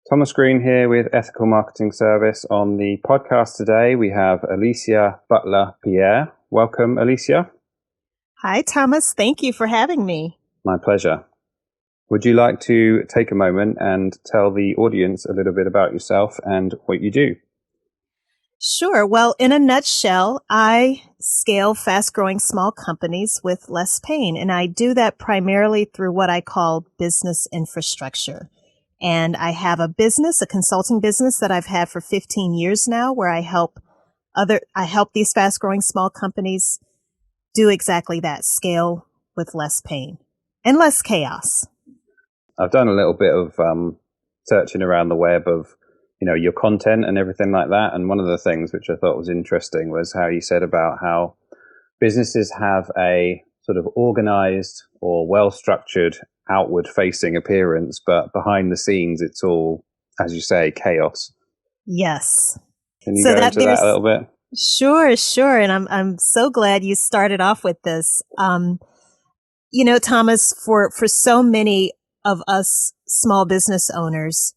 Thomas Green here with Ethical Marketing Service. On the podcast today, we have Alicia Butler Pierre. Welcome, Alicia. Hi, Thomas. Thank you for having me. My pleasure. Would you like to take a moment and tell the audience a little bit about yourself and what you do? Sure. Well, in a nutshell, I scale fast-growing small companies with less pain, and I do that primarily through what I call business infrastructure. And I have a consulting business that I've had for 15 years now, where I help these fast-growing small companies do exactly that, scale with less pain and less chaos. I've done a little bit of searching around the web of, your content and everything like that. And one of the things which I thought was interesting was how you said about how businesses have a sort of organized or well-structured outward-facing appearance, but behind the scenes, it's all, as you say, chaos. Yes. Can you go into that a little bit? Sure. And I'm so glad you started off with this. Thomas, for so many of us small business owners,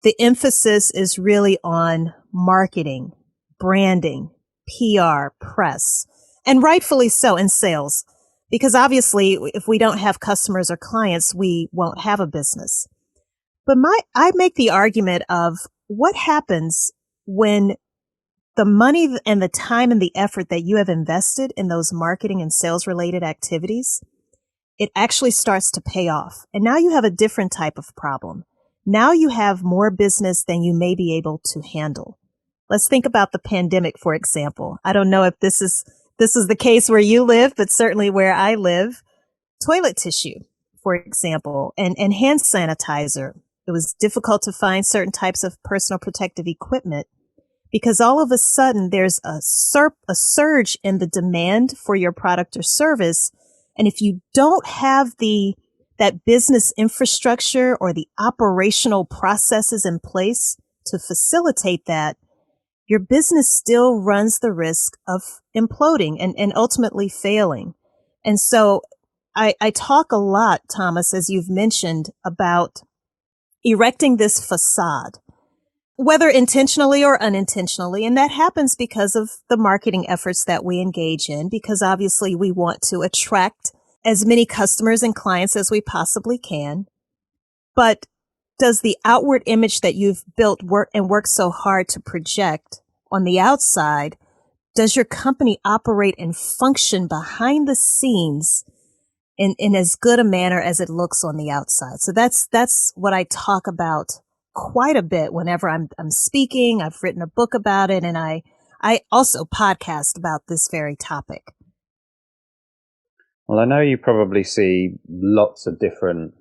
the emphasis is really on marketing, branding, PR, press, and rightfully so, in sales. Because obviously, if we don't have customers or clients, we won't have a business. But I make the argument of what happens when the money and the time and the effort that you have invested in those marketing and sales related activities, it actually starts to pay off. And now you have a different type of problem. Now you have more business than you may be able to handle. Let's think about the pandemic, for example. I don't know if this is the case where you live, but certainly where I live. Toilet tissue, for example, and hand sanitizer. It was difficult to find certain types of personal protective equipment because all of a sudden there's a surge in the demand for your product or service. And if you don't have that business infrastructure or the operational processes in place to facilitate that, your business still runs the risk of imploding and ultimately failing. And so I talk a lot, Thomas, as you've mentioned, about erecting this facade, whether intentionally or unintentionally. And that happens because of the marketing efforts that we engage in, because obviously we want to attract as many customers and clients as we possibly can. But does the outward image that you've built work so hard to project on the outside, does your company operate and function behind the scenes in as good a manner as it looks on the outside? So that's what I talk about quite a bit whenever I'm speaking. I've written a book about it, and I also podcast about this very topic. Well, I know you probably see lots of different,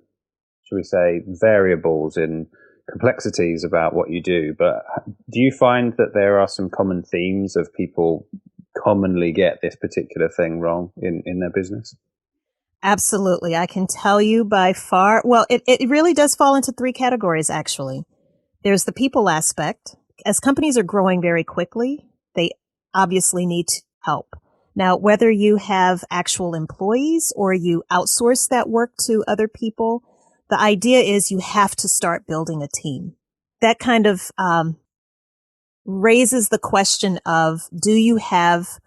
should we say, variables in complexities about what you do, but do you find that there are some common themes of people commonly get this particular thing wrong in their business? Absolutely. I can tell you by far, well, it really does fall into three categories, actually. There's the people aspect. As companies are growing very quickly, they obviously need help. Now, whether you have actual employees or you outsource that work to other people, the idea is you have to start building a team. That kind of raises the question of, do you have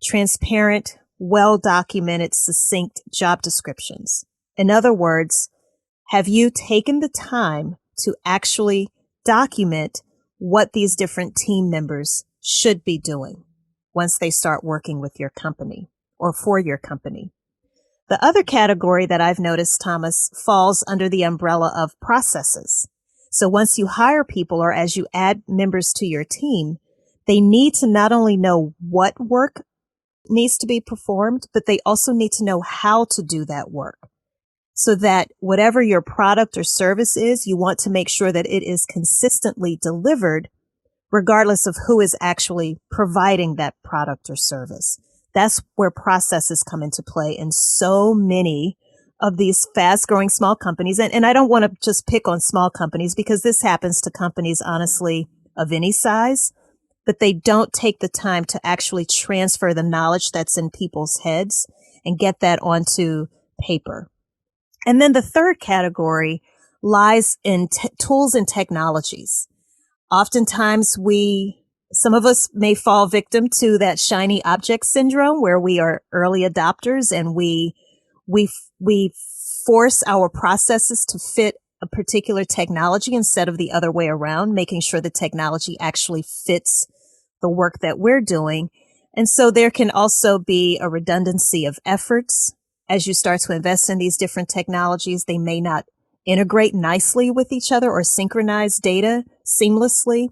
transparent, well-documented, succinct job descriptions? In other words, have you taken the time to actually document what these different team members should be doing once they start working with your company or for your company? The other category that I've noticed, Thomas, falls under the umbrella of processes. So once you hire people or as you add members to your team, they need to not only know what work needs to be performed, but they also need to know how to do that work. So that whatever your product or service is, you want to make sure that it is consistently delivered regardless of who is actually providing that product or service. That's where processes come into play in so many of these fast growing small companies. And I don't want to just pick on small companies because this happens to companies, honestly, of any size, but they don't take the time to actually transfer the knowledge that's in people's heads and get that onto paper. And then the third category lies in tools and technologies. Oftentimes some of us may fall victim to that shiny object syndrome where we are early adopters and we force our processes to fit a particular technology instead of the other way around, making sure the technology actually fits the work that we're doing. And so there can also be a redundancy of efforts. As you start to invest in these different technologies, they may not integrate nicely with each other or synchronize data seamlessly.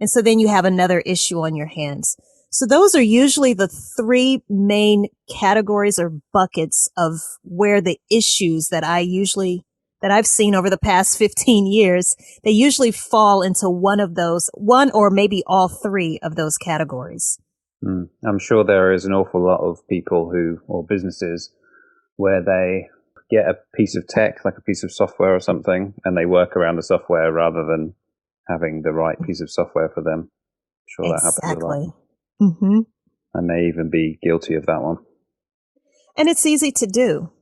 And so then you have another issue on your hands. So those are usually the three main categories or buckets of where the issues that I've seen over the past 15 years, they usually fall into one or maybe all three of those categories. I'm sure there is an awful lot of people or businesses where they get a piece of tech, like a piece of software or something, and they work around the software rather than having the right piece of software for them. I'm sure that happens a lot. Mm-hmm. I may even be guilty of that one. And it's easy to do.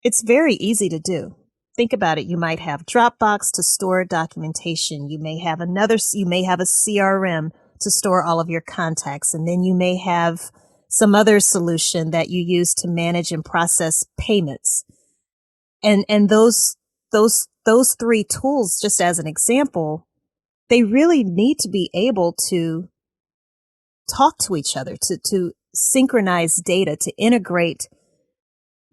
It's very easy to do. Think about it. You might have Dropbox to store documentation. You may have a CRM to store all of your contacts. And then you may have some other solution that you use to manage and process payments. And those three tools, just as an example, they really need to be able to talk to each other, to synchronize data, to integrate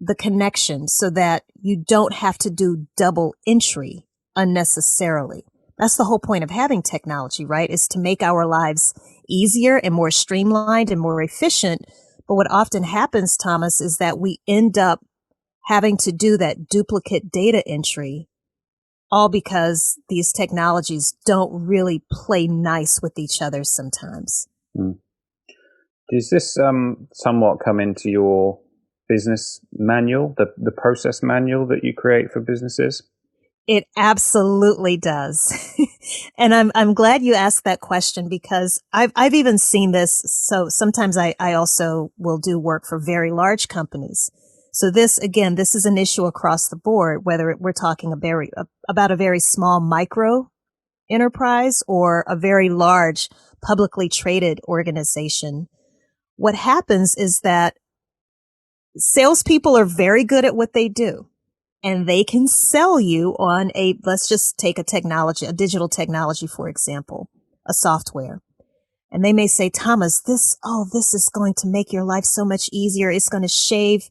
the connection so that you don't have to do double entry unnecessarily. That's the whole point of having technology, right? Is to make our lives easier and more streamlined and more efficient. But what often happens, Thomas, is that we end up having to do that duplicate data entry, all because these technologies don't really play nice with each other sometimes. Does this somewhat come into your business manual, the process manual that you create for businesses? It absolutely does. And I'm glad you asked that question because I've even seen this. So sometimes I also will do work for very large companies. So this is an issue across the board, whether we're talking about a very small micro enterprise or a very large publicly traded organization. What happens is that salespeople are very good at what they do, and they can sell you on let's just take a digital technology, for example, a software. And they may say, Thomas, this is going to make your life so much easier. It's going to shave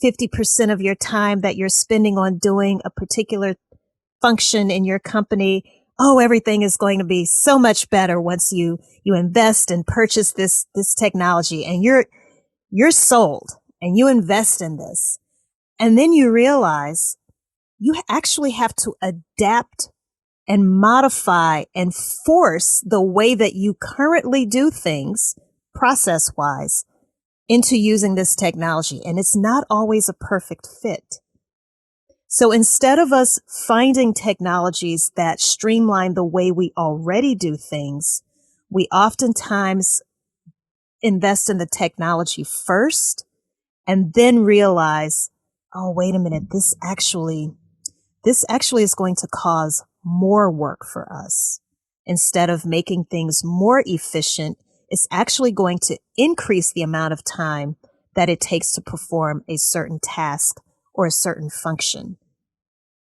50% of your time that you're spending on doing a particular function in your company. Oh, everything is going to be so much better once you invest and purchase this technology, and you're sold and you invest in this. And then you realize you actually have to adapt and modify and force the way that you currently do things process-wise into using this technology. And it's not always a perfect fit. So instead of us finding technologies that streamline the way we already do things, we oftentimes invest in the technology first and then realize, oh, wait a minute, this actually is going to cause more work for us. Instead of making things more efficient, it's actually going to increase the amount of time that it takes to perform a certain task or a certain function.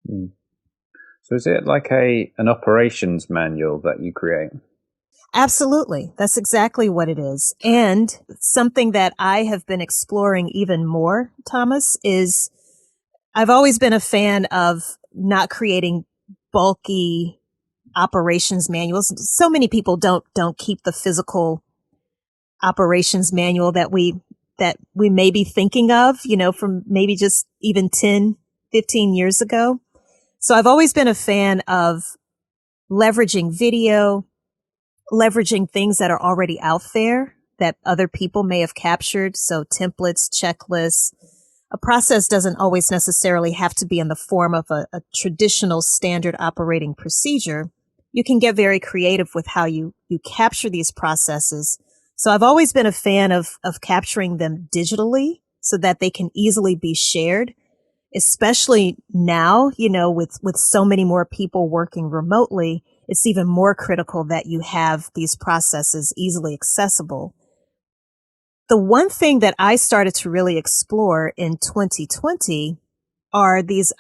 So is it like an operations manual that you create? Absolutely. That's exactly what it is. And something that I have been exploring even more, Thomas, is I've always been a fan of not creating bulky operations manuals. So many people don't keep the physical operations manual that we may be thinking of, from maybe just even 10, 15 years ago. So I've always been a fan of leveraging video, leveraging things that are already out there that other people may have captured. So templates, checklists. A process doesn't always necessarily have to be in the form of a traditional standard operating procedure. You can get very creative with how you capture these processes. So I've always been a fan of capturing them digitally so that they can easily be shared. especially now, with so many more people working remotely, it's even more critical that you have these processes easily accessible. The one thing that I started to really explore in 2020 are these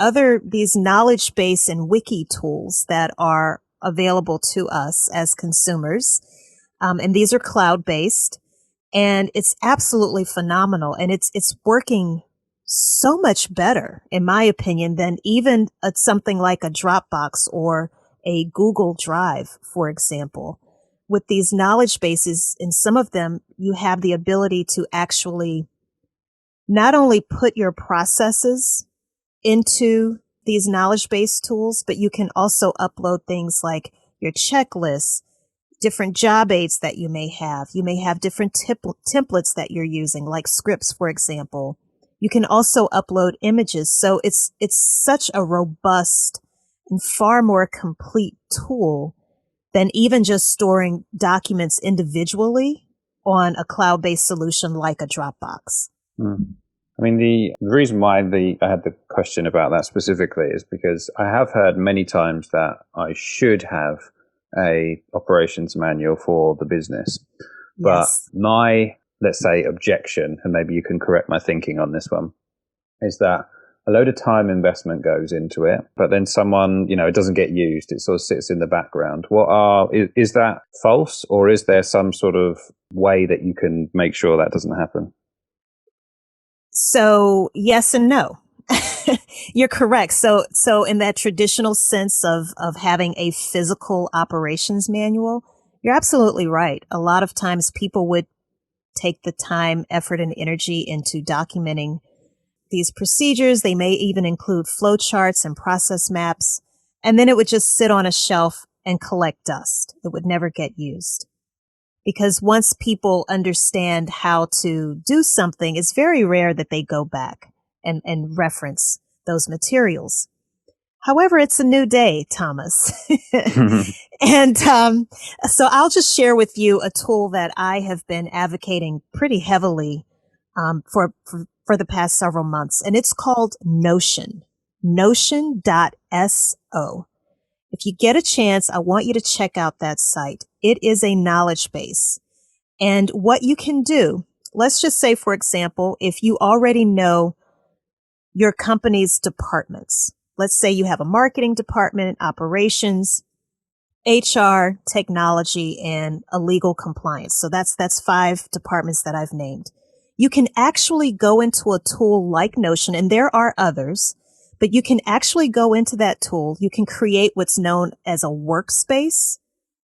knowledge base and wiki tools that are available to us as consumers. And these are cloud based, and it's absolutely phenomenal. And it's working so much better, in my opinion, than even something like a Dropbox or a Google Drive, for example. With these knowledge bases, in some of them, you have the ability to actually not only put your processes into these knowledge base tools, but you can also upload things like your checklists, different job aids that you may have. You may have different templates that you're using, like scripts, for example. You can also upload images. So it's such a robust and far more complete tool than even just storing documents individually on a cloud-based solution like a Dropbox. Mm. I mean, the reason why I had the question about that specifically is because I have heard many times that I should have a operations manual for the business. But Yes. my, let's say, objection, and maybe you can correct my thinking on this one, is that a load of time investment goes into it, but then someone, it doesn't get used. It sort of sits in the background. Is that false, or is there some sort of way that you can make sure that doesn't happen? So yes and no. You're correct. So in that traditional sense of having a physical operations manual, you're absolutely right. A lot of times people would take the time, effort, and energy into documenting these procedures. They may even include flowcharts and process maps, and then it would just sit on a shelf and collect dust. It would never get used. Because once people understand how to do something, it's very rare that they go back and reference those materials. However, it's a new day, Thomas. And so I'll just share with you a tool that I have been advocating pretty heavily for the past several months, and it's called Notion, notion.so. If you get a chance, I want you to check out that site. It is a knowledge base. And what you can do, let's just say, for example, if you already know your company's departments, let's say you have a marketing department, operations, HR, technology, and a legal compliance. So that's 5 departments that I've named. You can actually go into a tool like Notion, and there are others, but you can actually go into that tool. You can create what's known as a workspace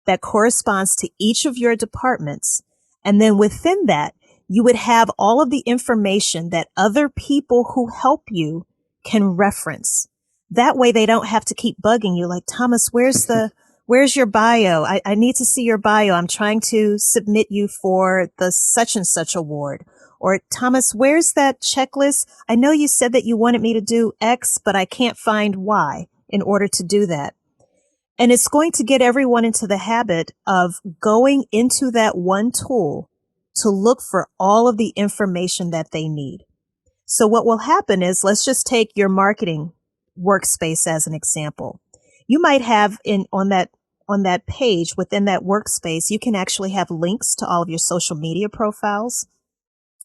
that corresponds to each of your departments. And then within that, you would have all of the information that other people who help you can reference. That way they don't have to keep bugging you like, Thomas, where's your bio? I need to see your bio. I'm trying to submit you for the such and such award. Or Thomas, where's that checklist? I know you said that you wanted me to do X, but I can't find Y in order to do that. And it's going to get everyone into the habit of going into that one tool to look for all of the information that they need. So what will happen is, let's just take your marketing workspace as an example. You might have on that page within that workspace, you can actually have links to all of your social media profiles.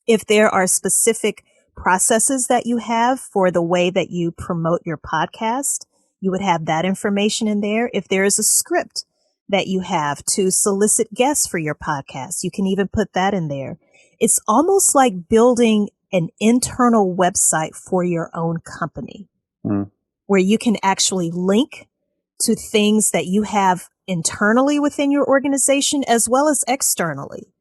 If there are specific processes that you have for the way that you promote your podcast, you would have that information in there. If there is a script that you have to solicit guests for your podcast, you can even put that in there. It's almost like building an internal website for your own company, where you can actually link to things that you have internally within your organization as well as externally.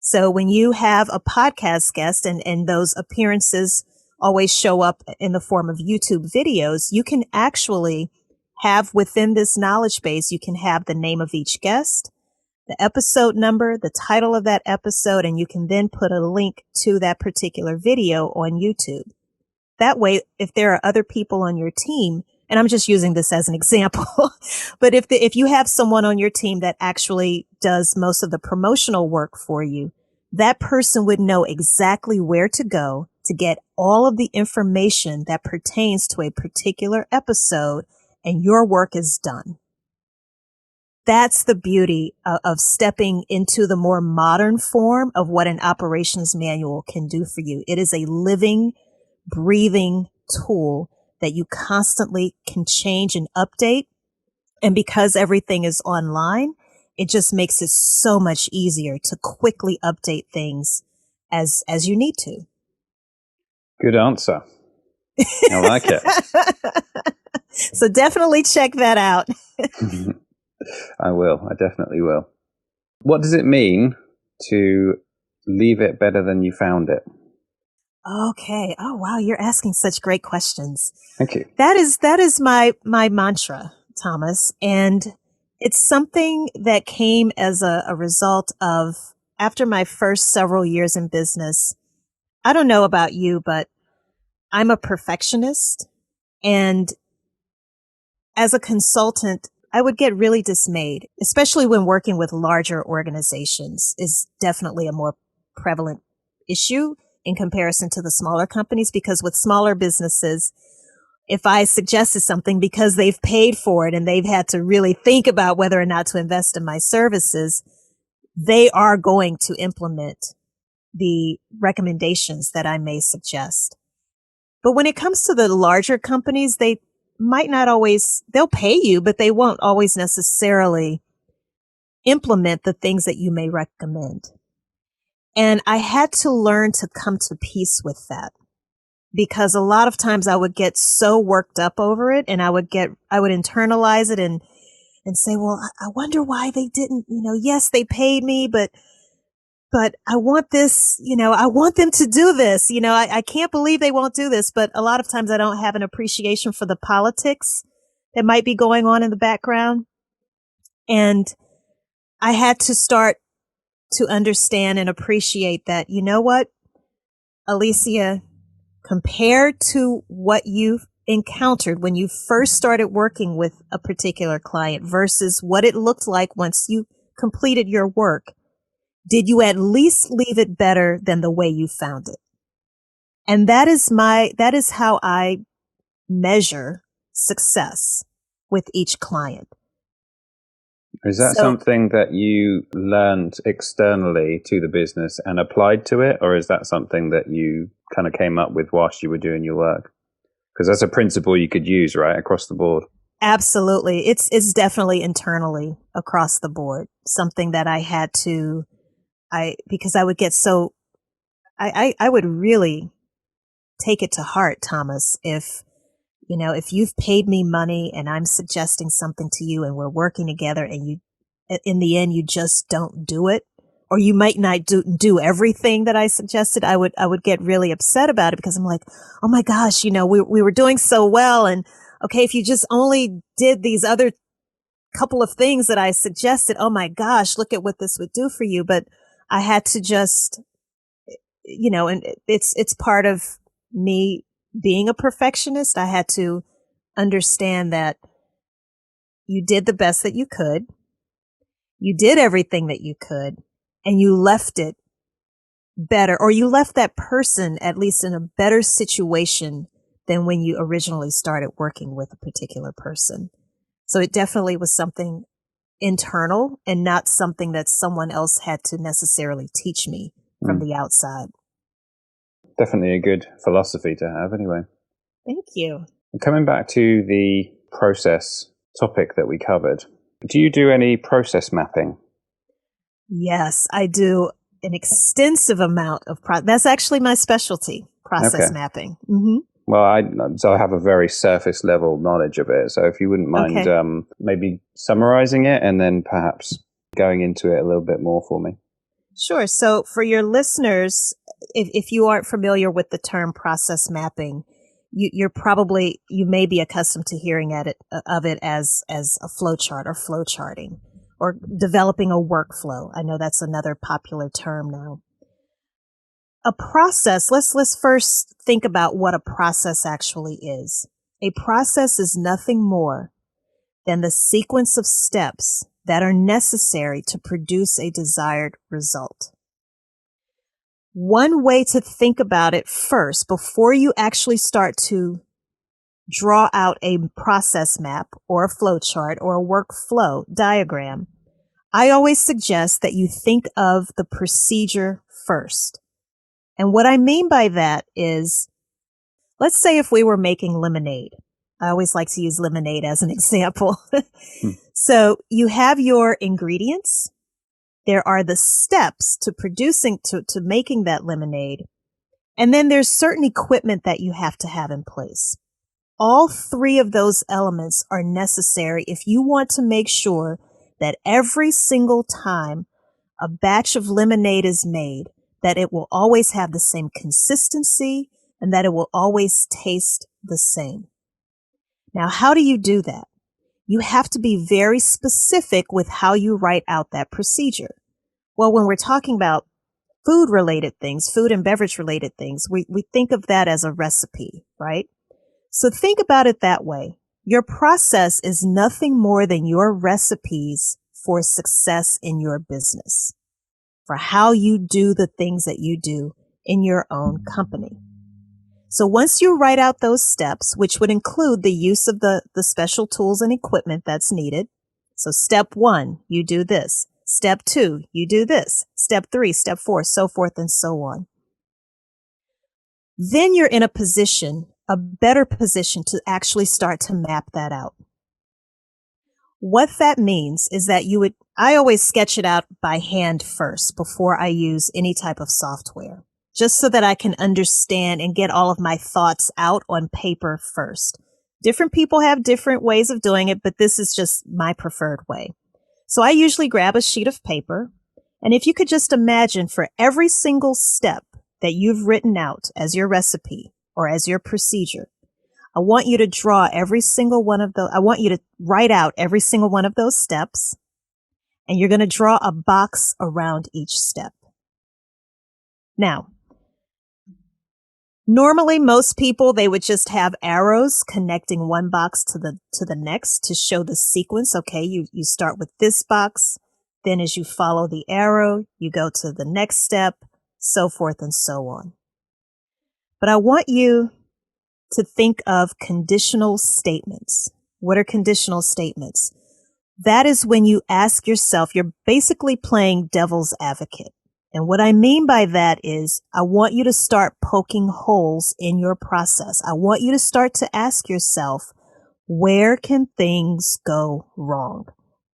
So when you have a podcast guest and those appearances always show up in the form of YouTube videos, you can actually have within this knowledge base, you can have the name of each guest, the episode number, the title of that episode, and you can then put a link to that particular video on YouTube. That way, if there are other people on your team, and I'm just using this as an example, but if you have someone on your team that actually does most of the promotional work for you, that person would know exactly where to go to get all of the information that pertains to a particular episode, and your work is done. That's the beauty of stepping into the more modern form of what an operations manual can do for you. It is a living, breathing tool that you constantly can change and update. And because everything is online, it just makes it so much easier to quickly update things as you need to. Good answer. I like it. So definitely check that out. I will. I definitely will. What does it mean to leave it better than you found it? Okay. Oh, wow. You're asking such great questions. Thank you. That is my mantra, Thomas. And it's something that came as a result of after my first several years in business. I don't know about you, but I'm a perfectionist. And as a consultant, I would get really dismayed, especially when working with larger organizations is definitely a more prevalent issue in comparison to the smaller companies, because with smaller businesses, if I suggested something because they've paid for it and they've had to really think about whether or not to invest in my services, they are going to implement the recommendations that I may suggest. But when it comes to the larger companies, they might not always, they'll pay you, but they won't always necessarily implement the things that you may recommend. And I had to learn to come to peace with that, because a lot of times I would get so worked up over it, and I would internalize it and say, well, I wonder why they didn't, yes, they paid me, but I want this, I want them to do this. I can't believe they won't do this. But a lot of times I don't have an appreciation for the politics that might be going on in the background. And I had to start to understand and appreciate that, you know what, Alicia, compared to what you've encountered when you first started working with a particular client versus what it looked like once you completed your work, did you at least leave it better than the way you found it? And that is how I measure success with each client. Is that something that you learned externally to the business and applied to it? Or is that something that you kind of came up with whilst you were doing your work? Because that's a principle you could use, right, across the board. Absolutely. It's definitely internally across the board. Something that I had to, because I would get so, I would really take it to heart, Thomas, if you've paid me money and I'm suggesting something to you and we're working together and in the end, you just don't do it, or you might not do everything that I suggested, I would get really upset about it, because I'm like, oh my gosh, we were doing so well. And okay, if you just only did these other couple of things that I suggested, oh my gosh, look at what this would do for you. But I had to just, and it's part of me being a perfectionist. I had to understand that you did the best that you could. You did everything that you could, and you left it better, or you left that person at least in a better situation than when you originally started working with a particular person. So it definitely was something internal and not something that someone else had to necessarily teach me from the outside. Definitely a good philosophy to have anyway. Thank you. Coming back to the process topic that we covered, do you do any process mapping? Yes, I do an extensive amount of that's actually my specialty, process mapping. Mm-hmm. Well, I have a very surface level knowledge of it. So if you wouldn't mind maybe summarizing it and then perhaps going into it a little bit more for me. Sure. So for your listeners, if you aren't familiar with the term process mapping, you may be accustomed to hearing of it as a flow chart or flow charting or developing a workflow. I know that's another popular term now. A process, let's first think about what a process actually is. A process is nothing more than the sequence of steps that are necessary to produce a desired result. One way to think about it first, before you actually start to draw out a process map or a flow chart or a workflow diagram, I always suggest that you think of the procedure first. And what I mean by that is, let's say if we were making lemonade. I always like to use lemonade as an example. So you have your ingredients. There are the steps to producing, to making that lemonade. And then there's certain equipment that you have to have in place. All three of those elements are necessary if you want to make sure that every single time a batch of lemonade is made, that it will always have the same consistency and that it will always taste the same. Now, how do you do that? You have to be very specific with how you write out that procedure. Well, when we're talking about food-related things, food and beverage-related things, we think of that as a recipe, right? So think about it that way. Your process is nothing more than your recipes for success in your business, for how you do the things that you do in your own company. So once you write out those steps, which would include the use of the special tools and equipment that's needed. So step 1, you do this. Step 2, you do this. Step 3, step 4, so forth and so on. Then you're in a better position to actually start to map that out. What that means is that I always sketch it out by hand first before I use any type of software, just so that I can understand and get all of my thoughts out on paper first. Different people have different ways of doing it, but this is just my preferred way. So I usually grab a sheet of paper, and if you could just imagine for every single step that you've written out as your recipe or as your procedure, I want you to I want you to write out every single one of those steps, and you're going to draw a box around each step. Now, normally most people, they would just have arrows connecting one box to the next to show the sequence. Okay, you start with this box, then as you follow the arrow, you go to the next step, so forth and so on. But I want you to think of conditional statements. What are conditional statements? That is when you ask yourself, you're basically playing devil's advocate. And what I mean by that is I want you to start poking holes in your process. I want you to start to ask yourself, where can things go wrong?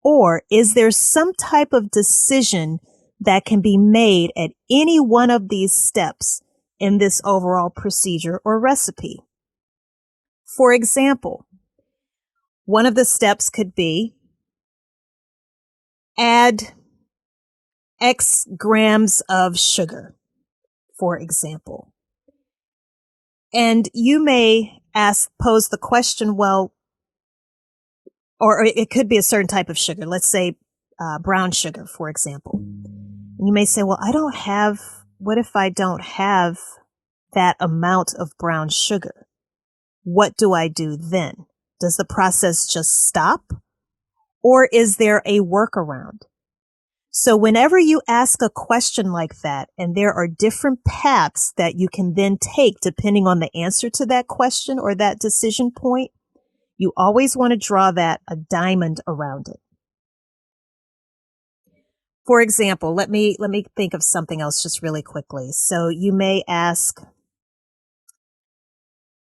Or is there some type of decision that can be made at any one of these steps in this overall procedure or recipe? For example, one of the steps could be add X grams of sugar, for example. And you may pose the question, well, or it could be a certain type of sugar. Let's say brown sugar, for example. And you may say, well, what if I don't have that amount of brown sugar? What do I do then? Does the process just stop? Or is there a workaround? So whenever you ask a question like that, and there are different paths that you can then take depending on the answer to that question or that decision point, you always want to draw a diamond around it. For example, let me think of something else just really quickly. So you may ask,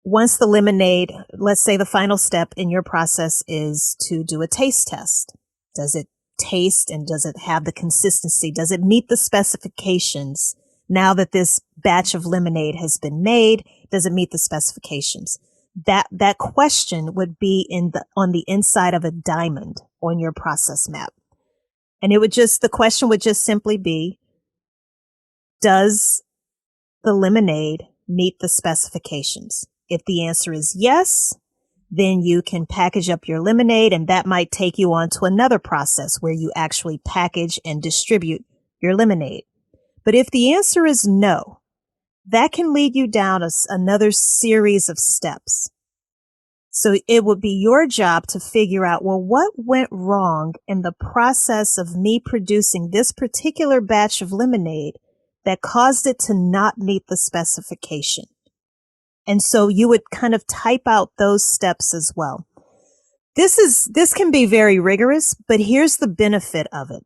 once the lemonade, let's say the final step in your process is to do a taste test. Does it taste and does it have the consistency? Does it meet the specifications? Now that this batch of lemonade has been made, does it meet the specifications? That question would be on the inside of a diamond on your process map. And the question would just simply be, does the lemonade meet the specifications? If the answer is yes, then you can package up your lemonade, and that might take you on to another process where you actually package and distribute your lemonade. But if the answer is no, that can lead you down another series of steps. So it would be your job to figure out, well, what went wrong in the process of me producing this particular batch of lemonade that caused it to not meet the specification. And so you would kind of type out those steps as well. This can be very rigorous, but here's the benefit of it.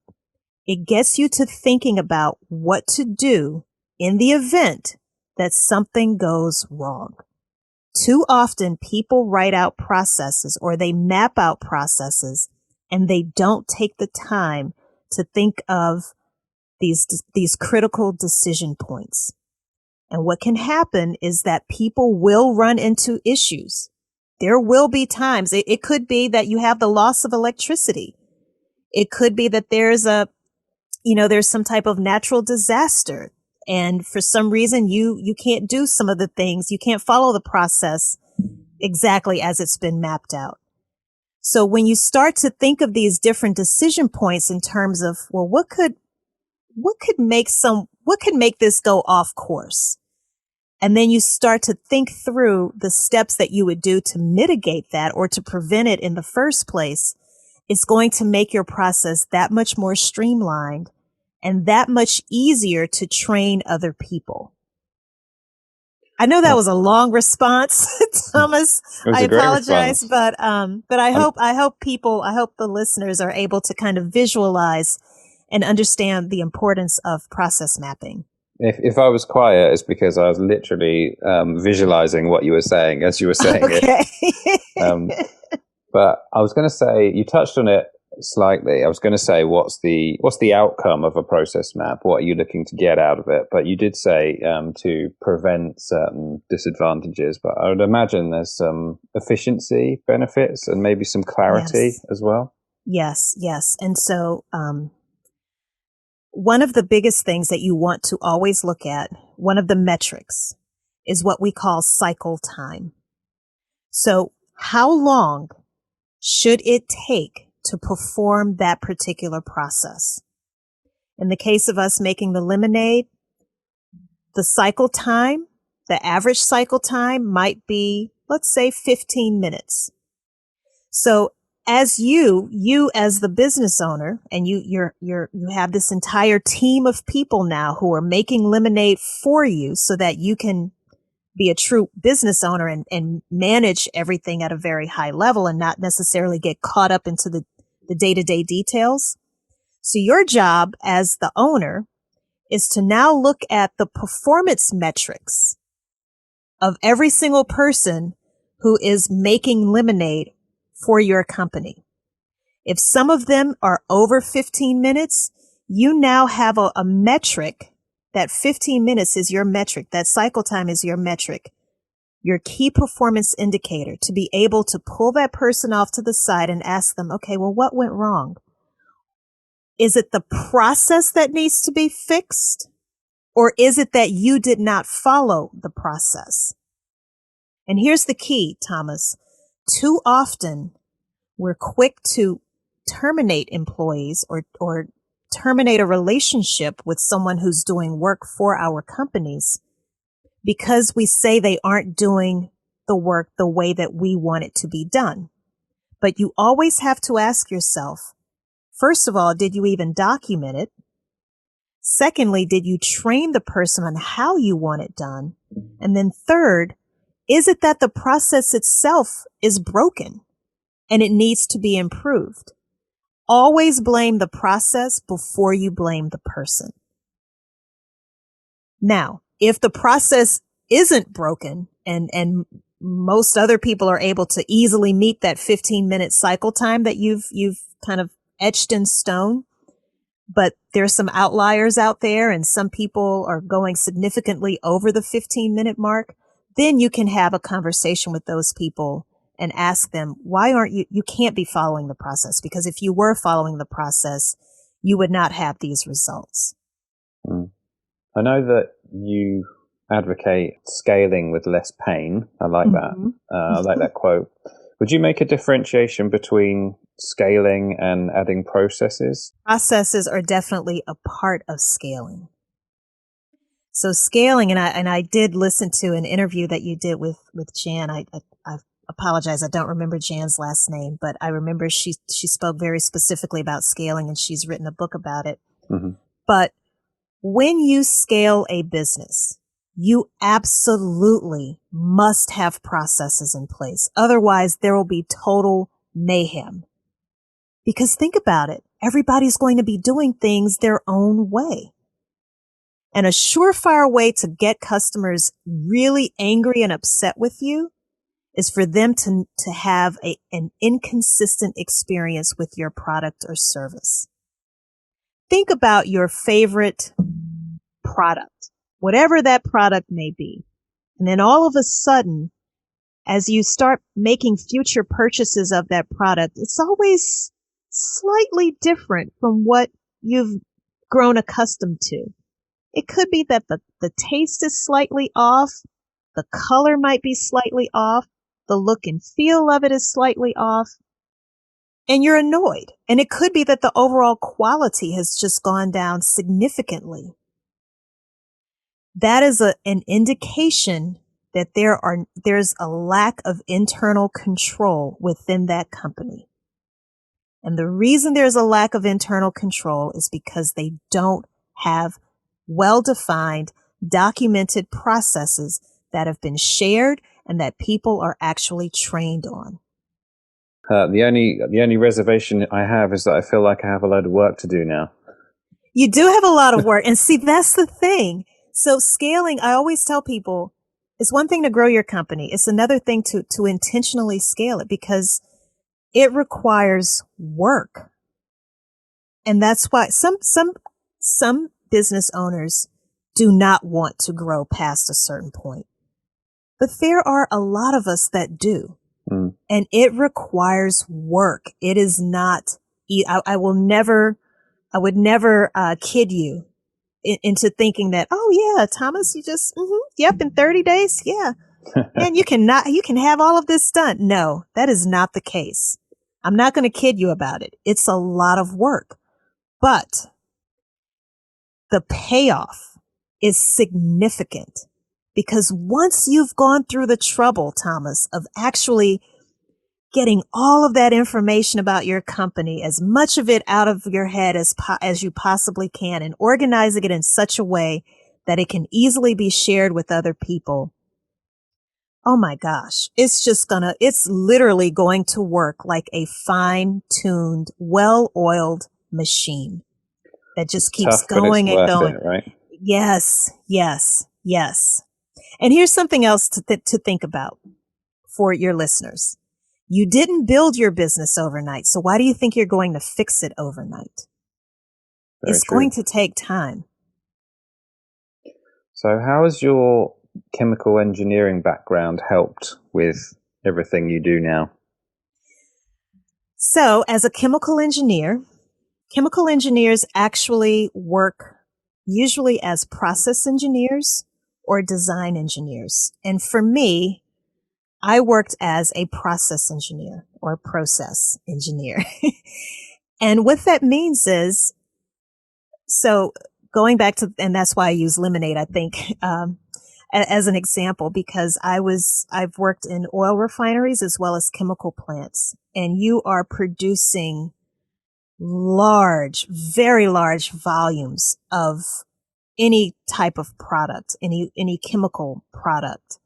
It gets you to thinking about what to do in the event that something goes wrong. Too often people write out processes or they map out processes and they don't take the time to think of these critical decision points. And what can happen is that people will run into issues. There will be times, it could be that you have the loss of electricity. It could be that there's some type of natural disaster. And for some reason, you can't do some of the things. You can't follow the process exactly as it's been mapped out. So when you start to think of these different decision points in terms of, well, what could make this go off course? And then you start to think through the steps that you would do to mitigate that or to prevent it in the first place. It's going to make your process that much more streamlined and that much easier to train other people. I know that was a long response, Thomas. I apologize, but I hope the listeners are able to kind of visualize and understand the importance of process mapping. If I was quiet, it's because I was literally visualizing what you were saying as you were saying it. But I was going to say, you touched on it slightly. I was going to say, what's the outcome of a process map? What are you looking to get out of it? But you did say to prevent certain disadvantages. But I would imagine there's some efficiency benefits and maybe some clarity as well. Yes. And so one of the biggest things that you want to always look at, one of the metrics, is what we call cycle time. So how long should it take to perform that particular process? In the case of us making the lemonade, the cycle time, the average cycle time might be, let's say, 15 minutes. So as you as the business owner, and you have this entire team of people now who are making lemonade for you so that you can be a true business owner and manage everything at a very high level and not necessarily get caught up into the day-to-day details. So your job as the owner is to now look at the performance metrics of every single person who is making lemonade for your company. If some of them are over 15 minutes, you now have a metric. That 15 minutes is your metric. That cycle time is your metric, your key performance indicator, to be able to pull that person off to the side and ask them, okay, well, what went wrong? Is it the process that needs to be fixed? Or is it that you did not follow the process? And here's the key, Thomas. Too often, we're quick to terminate employees or terminate a relationship with someone who's doing work for our companies because we say they aren't doing the work the way that we want it to be done. But you always have to ask yourself, first of all, did you even document it? Secondly, did you train the person on how you want it done? And then third, is it that the process itself is broken and it needs to be improved? Always blame the process before you blame the person. Now, if the process isn't broken and most other people are able to easily meet that 15-minute cycle time that you've kind of etched in stone, but there's some outliers out there and some people are going significantly over the 15-minute mark, then you can have a conversation with those people and ask them, why aren't you can't be following the process, because if you were following the process, you would not have these results. I know that you advocate scaling with less pain. I like that. I like that quote. Would you make a differentiation between scaling and adding processes? Processes are definitely a part of scaling. So scaling, and I did listen to an interview that you did with Jan. I apologize, I don't remember Jan's last name, but I remember she spoke very specifically about scaling, and she's written a book about it. But When you scale a business, you absolutely must have processes in place. Otherwise, there will be total mayhem. Because think about it. Everybody's going to be doing things their own way. And a surefire way to get customers really angry and upset with you is for them to have an inconsistent experience with your product or service. Think about your favorite product, whatever that product may be. And then all of a sudden, as you start making future purchases of that product, it's always slightly different from what you've grown accustomed to. It could be that the taste is slightly off, the color might be slightly off, the look and feel of it is slightly off, and you're annoyed. And it could be that the overall quality has just gone down significantly. That is an indication that there's a lack of internal control within that company. And the reason there's a lack of internal control is because they don't have well-defined, documented processes that have been shared and that people are actually trained on. The only reservation I have is that I feel like I have a load of work to do now. You do have a lot of work. And see, that's the thing. So scaling, I always tell people, it's one thing to grow your company. It's another thing to intentionally scale it, because it requires work. And that's why some business owners do not want to grow past a certain point. But there are a lot of us that do. Mm. And it requires work. It is not, I would never kid you into thinking that, oh yeah, Thomas, you just, yep, in 30 days. Yeah. And you can have all of this done. No, that is not the case. I'm not going to kid you about it. It's a lot of work, but the payoff is significant, because once you've gone through the trouble, Thomas, of actually getting all of that information about your company, as much of it out of your head as you possibly can, and organizing it in such a way that it can easily be shared with other people. Oh my gosh, it's literally going to work like a fine-tuned, well-oiled machine that just keeps going and going. It, right? Yes, yes, yes. And here's something else to think about for your listeners. You didn't build your business overnight, so why do you think you're going to fix it overnight? It's going to take time. So how has your chemical engineering background helped with everything you do now? So as a chemical engineers actually work usually as process engineers or design engineers. And for me, I worked as a process engineer or process engineer. And what that means is, so going back to, and that's why I use lemonade, I think, as an example, because I've worked in oil refineries as well as chemical plants, and you are producing very large volumes of any type of product, any chemical product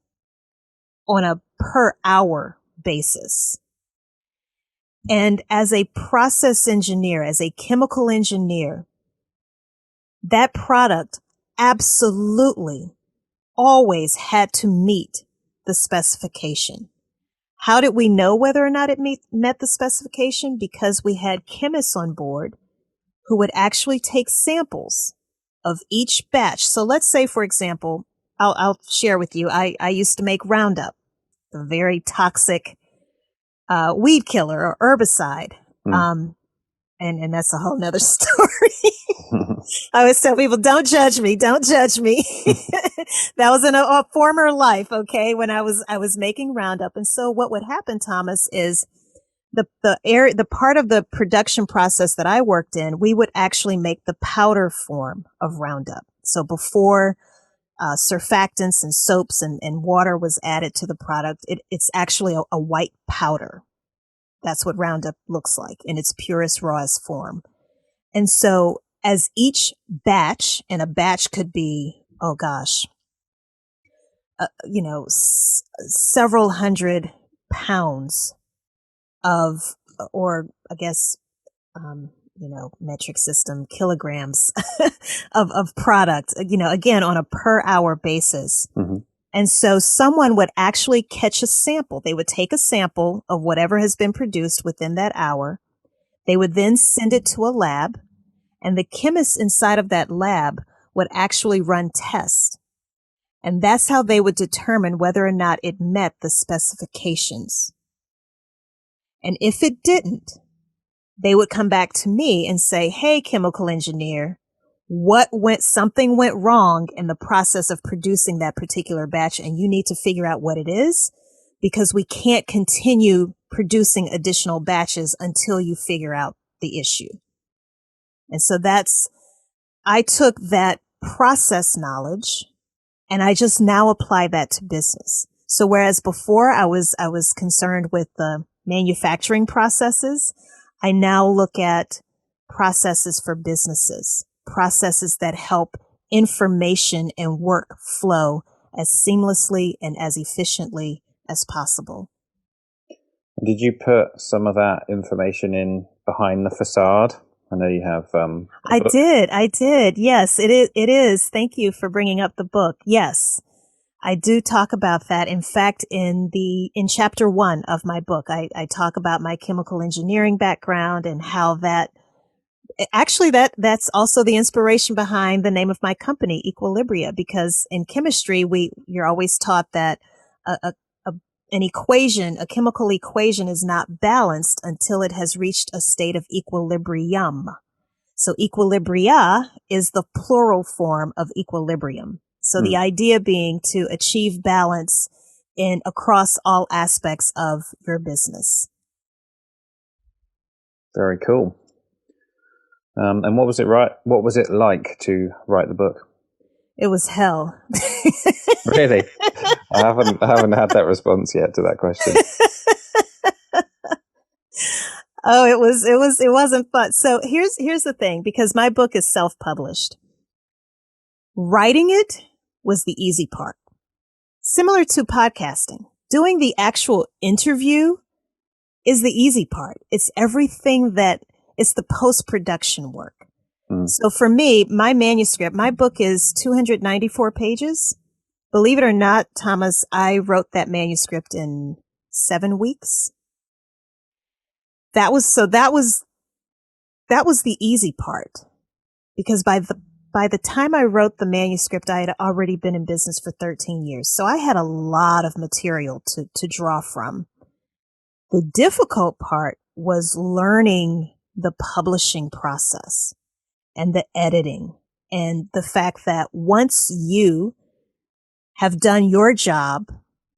on a per hour basis. And as a process engineer, as a chemical engineer, that product absolutely always had to meet the specification. How did we know whether or not it met the specification? Because we had chemists on board who would actually take samples of each batch. So let's say, for example, I'll share with you, I used to make Roundup, the very toxic weed killer or herbicide. And that's a whole nother story. I always tell people, don't judge me. That was in a former life, okay, when I was making Roundup. And so what would happen, Thomas, is the part of the production process that I worked in, we would actually make the powder form of Roundup. So before surfactants and soaps and water was added to the product, it's actually a white powder. That's what Roundup looks like in its purest, rawest form. And so as each batch, and a batch could be, several hundred pounds of, or I guess, metric system, kilograms of product, again, on a per hour basis. Mm-hmm. And so someone would actually catch a sample. They would take a sample of whatever has been produced within that hour. They would then send it to a lab, and the chemists inside of that lab would actually run tests. And that's how they would determine whether or not it met the specifications. And if it didn't, they would come back to me and say, hey, chemical engineer, something went wrong in the process of producing that particular batch, and you need to figure out what it is, because we can't continue producing additional batches until you figure out the issue. And so I took that process knowledge and I just now apply that to business. So whereas before I was concerned with the manufacturing processes, I now look at processes for businesses, processes that help information and work flow as seamlessly and as efficiently as possible. Did you put some of that information in behind the facade? I know you have. I did. Yes, it is. Thank you for bringing up the book. Yes, I do talk about that. In fact, in chapter 1 of my book, I talk about my chemical engineering background and how that's also the inspiration behind the name of my company, Equilibria, because in chemistry, you're always taught that a chemical equation is not balanced until it has reached a state of equilibrium. So equilibria is the plural form of equilibrium. So the idea being to achieve balance across all aspects of your business. Very cool. And what was it like to write the book? It was hell. Really? I haven't had that response yet to that question. Oh, it wasn't fun. So here's the thing, because my book is self-published. Writing it was the easy part. Similar to podcasting, doing the actual interview is the easy part. It's it's the post-production work. So for me, my book is 294 pages. Believe it or not, Thomas, I wrote that manuscript in 7 weeks. That was the easy part, because by the time I wrote the manuscript, I had already been in business for 13 years. So I had a lot of material to draw from. The difficult part was learning the publishing process and the editing, and the fact that once you have done your job,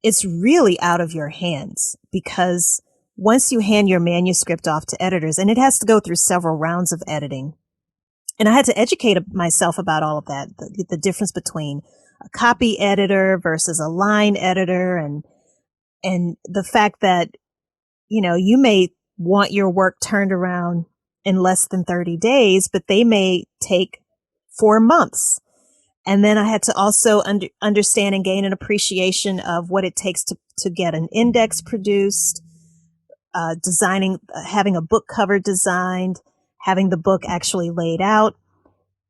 it's really out of your hands, because once you hand your manuscript off to editors, and it has to go through several rounds of editing, and I had to educate myself about all of that, the difference between a copy editor versus a line editor, and the fact that, you may want your work turned around in less than 30 days, but they may take 4 months. And then I had to also understand and gain an appreciation of what it takes to get an index produced, having a book cover designed, having the book actually laid out.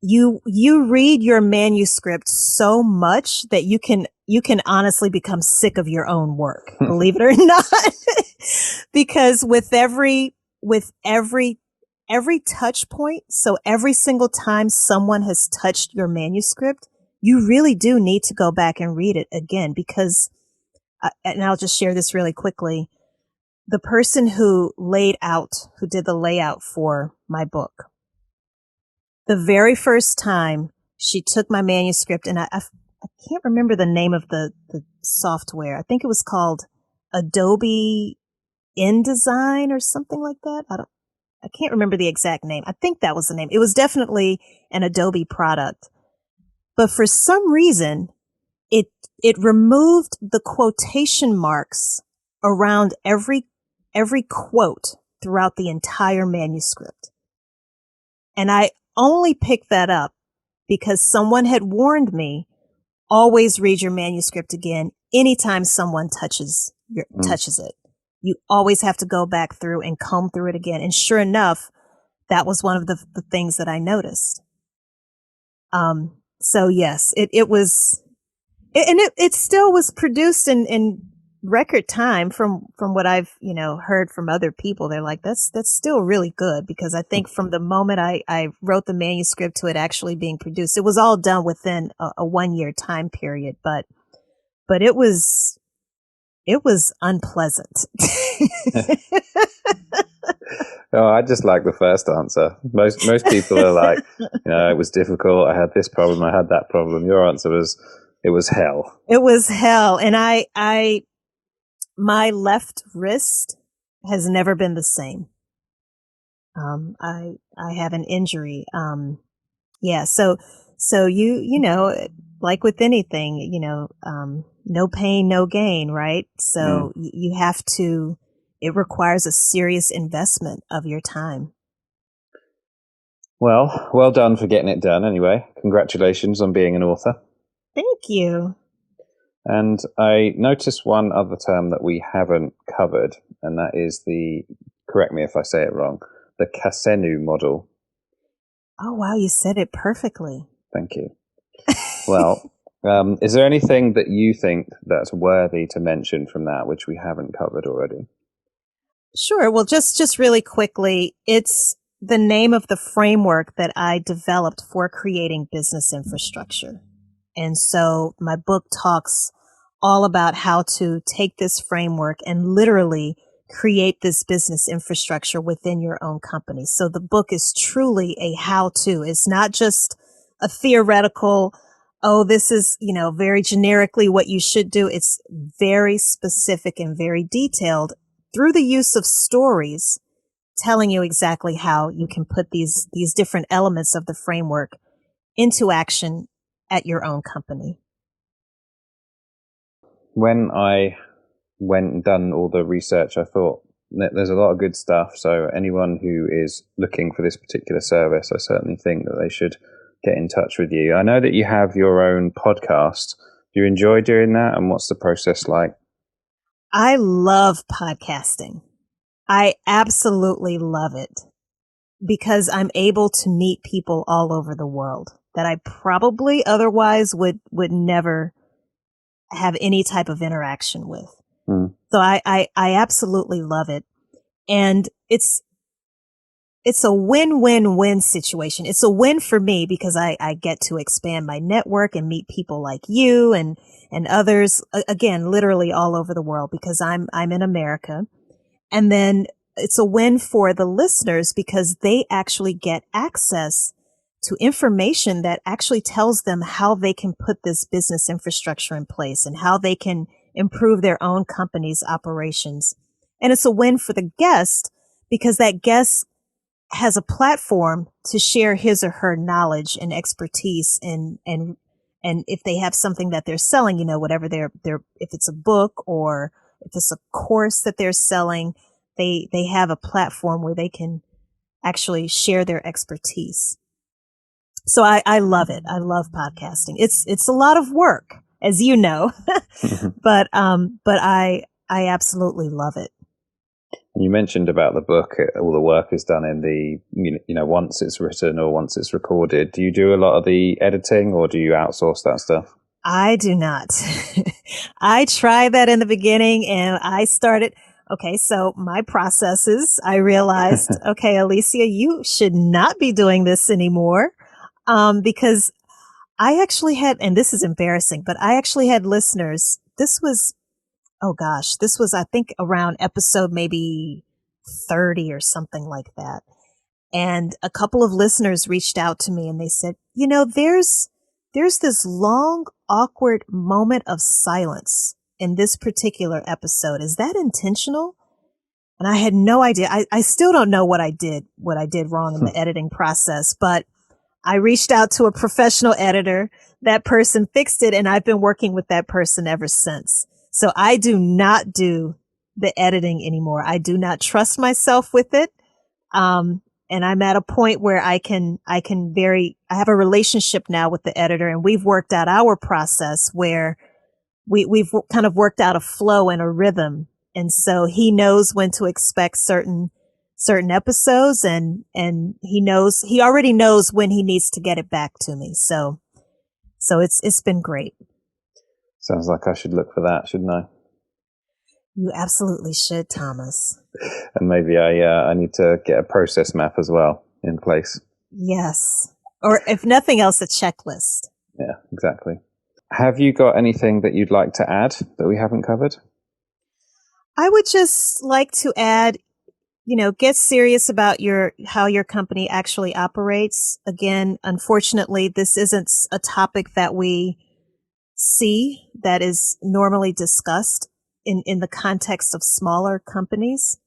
You read your manuscript so much that you can honestly become sick of your own work, believe it or not. Because with every touch point, so every single time someone has touched your manuscript, you really do need to go back and read it again, because, and I'll just share this really quickly. The person who did the layout for my book, the very first time she took my manuscript, and I can't remember the name of the software. I think it was called Adobe InDesign or something like that. I can't remember the exact name. I think that was the name. It was definitely an Adobe product. But for some reason, it removed the quotation marks around every quote throughout the entire manuscript. And I only picked that up because someone had warned me, always read your manuscript again anytime someone touches it. You always have to go back through and comb through it again. And sure enough, that was one of the things that I noticed. So yes, it was, and it still was produced in record time from what I've, heard from other people. They're like, that's still really good, because I think from the moment I wrote the manuscript to it actually being produced, it was all done within a 1 year time period, but it was unpleasant. Oh, I just like the first answer. Most people are like, it was difficult. I had this problem. I had that problem. Your answer was, it was hell. It was hell. And my left wrist has never been the same. I have an injury. Yeah. So like with anything, no pain, no gain, right? So you have to, it requires a serious investment of your time. Well done for getting it done anyway. Congratulations on being an author. Thank you. And I noticed one other term that we haven't covered, and that is correct me if I say it wrong, the Casenu Model. Oh, wow, you said it perfectly. Thank you. Well, is there anything that you think that's worthy to mention from that, which we haven't covered already? Sure. Well, just really quickly, it's the name of the framework that I developed for creating business infrastructure. And so my book talks all about how to take this framework and literally create this business infrastructure within your own company. So the book is truly a how-to. It's not just a theoretical, this is, very generically what you should do. It's very specific and very detailed through the use of stories, telling you exactly how you can put these different elements of the framework into action at your own company. When I went and done all the research, I thought there's a lot of good stuff. So anyone who is looking for this particular service, I certainly think that they should get in touch with you. I know that you have your own podcast. Do you enjoy doing that? And what's the process like? I love podcasting. I absolutely love it because I'm able to meet people all over the world that I probably otherwise would never have any type of interaction with. So I absolutely love it. And it's a win-win-win situation. It's a win for me because I get to expand my network and meet people like you and others, again, literally all over the world, because I'm in America. And then it's a win for the listeners because they actually get access to information that actually tells them how they can put this business infrastructure in place and how they can improve their own company's operations. And it's a win for the guest because that guest has a platform to share his or her knowledge and expertise and if they have something that they're selling, whatever if it's a book or if it's a course that they're selling, they have a platform where they can actually share their expertise. So I love it. I love podcasting. It's a lot of work, as you know, but I absolutely love it. You mentioned about the book, all the work is done in once it's written or once it's recorded. Do you do a lot of the editing or do you outsource that stuff? I do not. I tried that in the beginning and I started. Okay, so my processes, I realized, okay, Alicia, you should not be doing this anymore. Because I actually had, and this is embarrassing, but I actually had listeners. This was, I think around episode maybe 30 or something like that. And a couple of listeners reached out to me and they said, there's this long, awkward moment of silence in this particular episode. Is that intentional? And I had no idea. I still don't know what I did wrong in the editing process, but I reached out to a professional editor. That person fixed it, and I've been working with that person ever since. So I do not do the editing anymore. I do not trust myself with it. and I'm at a point where I have a relationship now with the editor, and we've worked out our process where we've kind of worked out a flow and a rhythm. And so he knows when to expect certain episodes, and he already knows when he needs to get it back to me. So it's been great. Sounds like I should look for that, shouldn't I? You absolutely should, Thomas. And maybe I need to get a process map as well in place. Yes. Or if nothing else, a checklist. Yeah, exactly. Have you got anything that you'd like to add that we haven't covered? I would just like to add, get serious about how your company actually operates. Again, unfortunately, this isn't a topic that we see that is normally discussed in the context of smaller companies.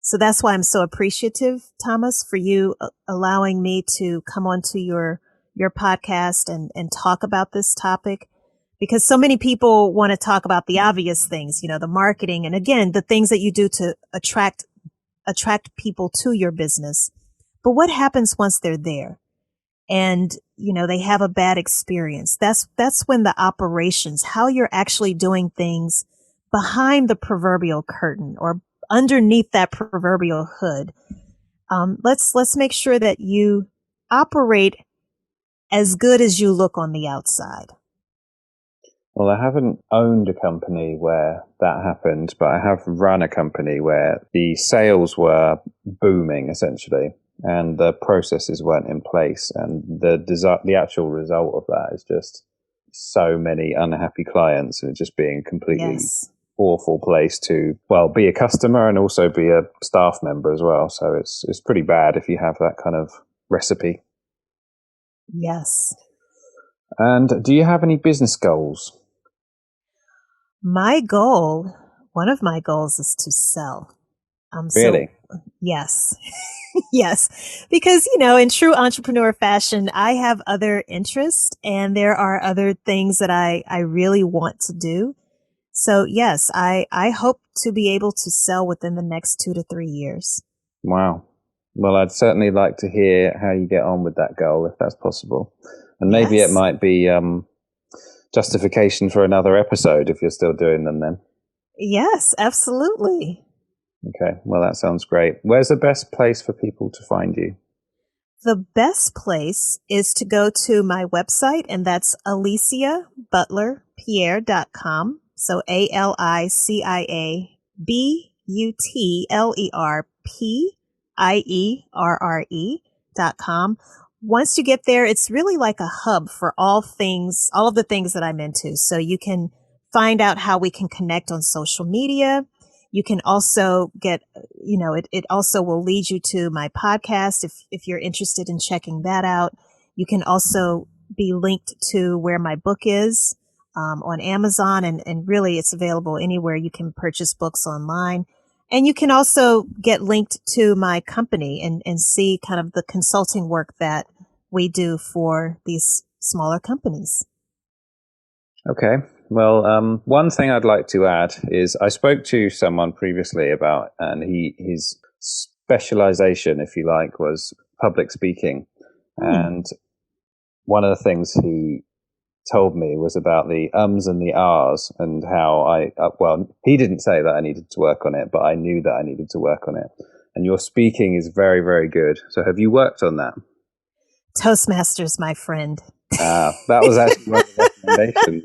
So that's why I'm so appreciative, Thomas, for you allowing me to come onto your podcast and talk about this topic, because so many people want to talk about the obvious things, the marketing, and again, the things that you do to attract people to your business. But what happens once they're there and, they have a bad experience? That's when the operations, how you're actually doing things behind the proverbial curtain or underneath that proverbial hood. Let's make sure that you operate as good as you look on the outside. Well, I haven't owned a company where that happened, but I have run a company where the sales were booming essentially, and the processes weren't in place, and the actual result of that is just so many unhappy clients, and just being completely awful place to, be a customer and also be a staff member as well. So it's pretty bad if you have that kind of recipe. Yes. And do you have any business goals? One of my goals is to sell. Really? Yes. Yes. Because, in true entrepreneur fashion, I have other interests and there are other things that I really want to do. So yes, I hope to be able to sell within the next 2 to 3 years. Wow. Well, I'd certainly like to hear how you get on with that goal, if that's possible. And maybe it might be justification for another episode if you're still doing them then. Yes, absolutely. Okay. Well, that sounds great. Where's the best place for people to find you? The best place is to go to my website, and that's aliciabutlerpierre.com. So ALICIABUTLERPIERRE.com. Once you get there, it's really like a hub for all of the things that I'm into. So you can find out how we can connect on social media. You can also get, it also will lead you to my podcast if you're interested in checking that out. You can also be linked to where my book is on Amazon, and really it's available anywhere you can purchase books online. And you can also get linked to my company and see kind of the consulting work that we do for these smaller companies. Okay. Well, one thing I'd like to add is I spoke to someone previously about, and his specialization, if you like, was public speaking. And one of the things he told me was about the ums and the ahs, and how he didn't say that I needed to work on it, but I knew that I needed to work on it. And your speaking is very, very good. So have you worked on that? Toastmasters, my friend. That was actually one of the recommendations.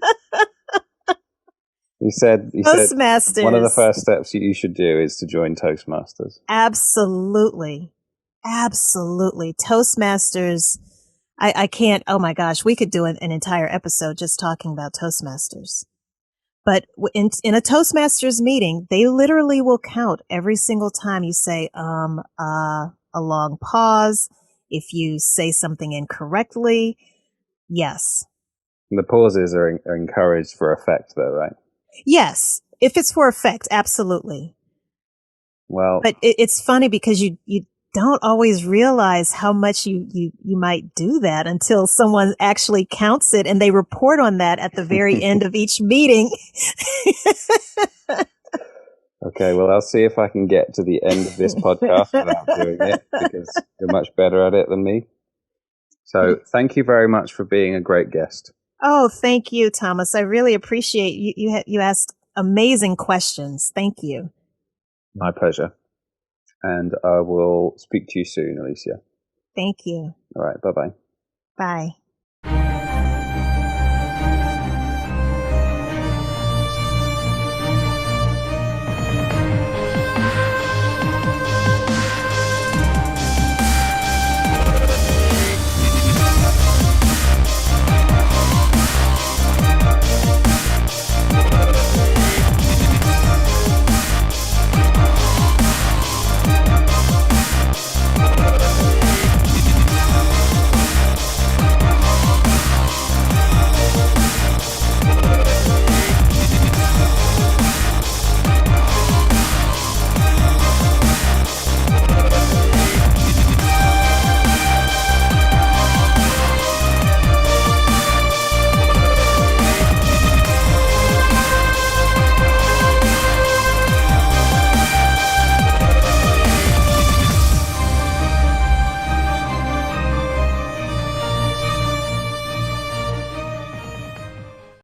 He said one of the first steps you should do is to join Toastmasters. Absolutely. Toastmasters. I can't, oh my gosh, we could do an entire episode just talking about Toastmasters. But in a Toastmasters meeting, they literally will count every single time you say, a long pause. If you say something incorrectly, yes. And the pauses are encouraged for effect though, right? Yes. If it's for effect, absolutely. Well, but it's funny because you don't always realize how much you might do that until someone actually counts it and they report on that at the very end of each meeting. Okay, well, I'll see if I can get to the end of this podcast without doing it, because you're much better at it than me. So thank you very much for being a great guest. Oh, thank you, Thomas. I really appreciate you. You asked amazing questions. Thank you. My pleasure. And I will speak to you soon, Alicia. Thank you. All right. Bye-bye. Bye.